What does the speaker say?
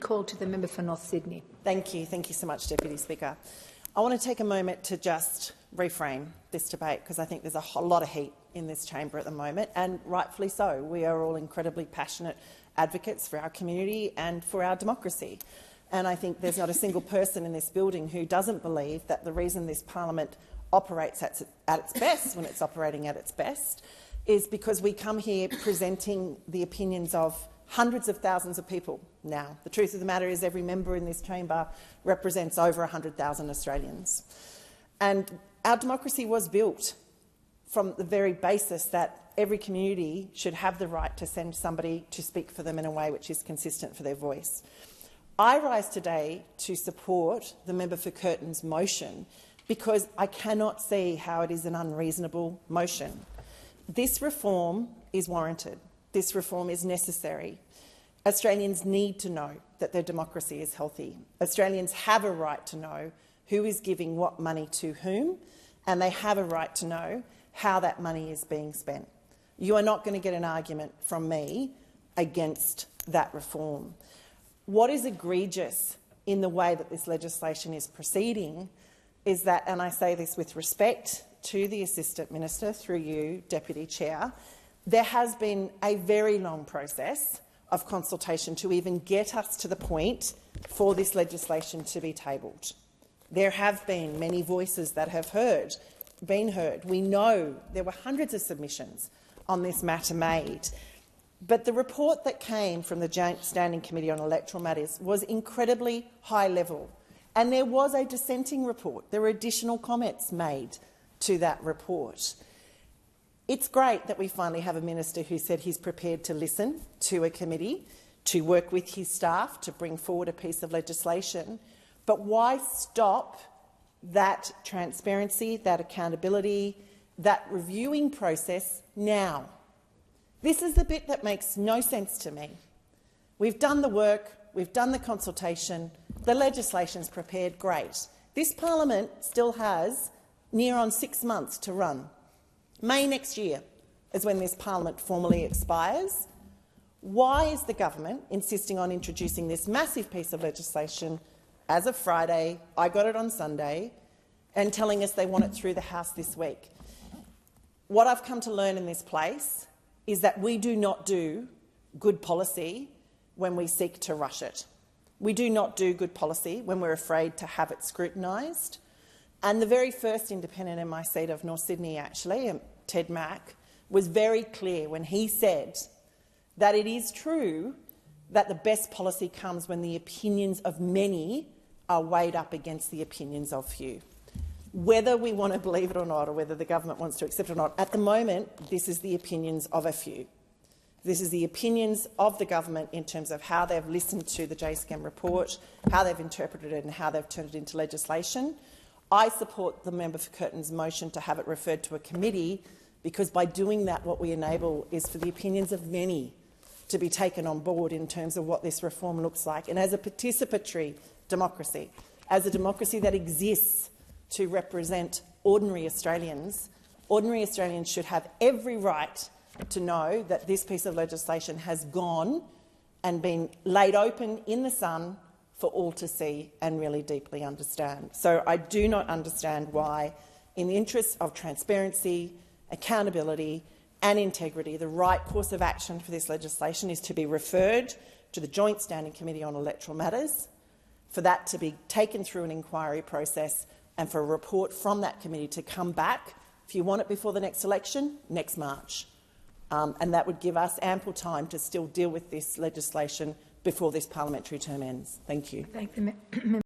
call to the member for North Sydney. Thank you. Thank you so much, Deputy Speaker. I want to take a moment to just reframe this debate, because I think there's a lot of heat in this chamber at the moment, and rightfully so. We are all incredibly passionate advocates for our community and for our democracy. And I think there's not a single person in this building who doesn't believe that the reason this parliament operates at its best, when it's operating at its best, is because we come here presenting the opinions of hundreds of thousands of people now. The truth of the matter is every member in this chamber represents over 100,000 Australians. And our democracy was built from the very basis that every community should have the right to send somebody to speak for them in a way which is consistent for their voice. I rise today to support the member for Curtin's motion because I cannot see how it is an unreasonable motion. This reform is warranted. This reform is necessary. Australians need to know that their democracy is healthy. Australians have a right to know who is giving what money to whom, and they have a right to know how that money is being spent. You are not going to get an argument from me against that reform. What is egregious in the way that this legislation is proceeding is that, and I say this with respect to the Assistant Minister, through you, Deputy Chair, there has been a very long process of consultation to even get us to the point for this legislation to be tabled. There have been many voices that have been heard. We know there were hundreds of submissions on this matter made. But the report that came from the Joint Standing Committee on Electoral Matters was incredibly high level, and there was a dissenting report. There were additional comments made to that report. It's great that we finally have a minister who said he's prepared to listen to a committee, to work with his staff to bring forward a piece of legislation. But why stop that transparency, that accountability, that reviewing process now? This is the bit that makes no sense to me. We've done the work, we've done the consultation, the legislation's prepared, great. This parliament still has near on 6 months to run. May next year is when this parliament formally expires. Why is the government insisting on introducing this massive piece of legislation as of Friday, I got it on Sunday, and telling us they want it through the House this week? What I've come to learn in this place is that we do not do good policy when we seek to rush it. We do not do good policy when we're afraid to have it scrutinised. And the very first independent in my seat of North Sydney, actually, Ted Mack, was very clear when he said that it is true that the best policy comes when the opinions of many are weighed up against the opinions of few. Whether we want to believe it or not, or whether the government wants to accept it or not, at the moment, this is the opinions of a few. This is the opinions of the government in terms of how they've listened to the JSCAM report, how they've interpreted it and how they've turned it into legislation. I support the member for Curtin's motion to have it referred to a committee, because by doing that what we enable is for the opinions of many to be taken on board in terms of what this reform looks like. And as a participatory democracy, as a democracy that exists to represent ordinary Australians should have every right to know that this piece of legislation has gone and been laid open in the sun for all to see and really deeply understand. So I do not understand why, in the interests of transparency, accountability and integrity, the right course of action for this legislation is to be referred to the Joint Standing Committee on Electoral Matters, for that to be taken through an inquiry process and for a report from that committee to come back, if you want it before the next election, next March. And that would give us ample time to still deal with this legislation before this parliamentary term ends. Thank you. Thank the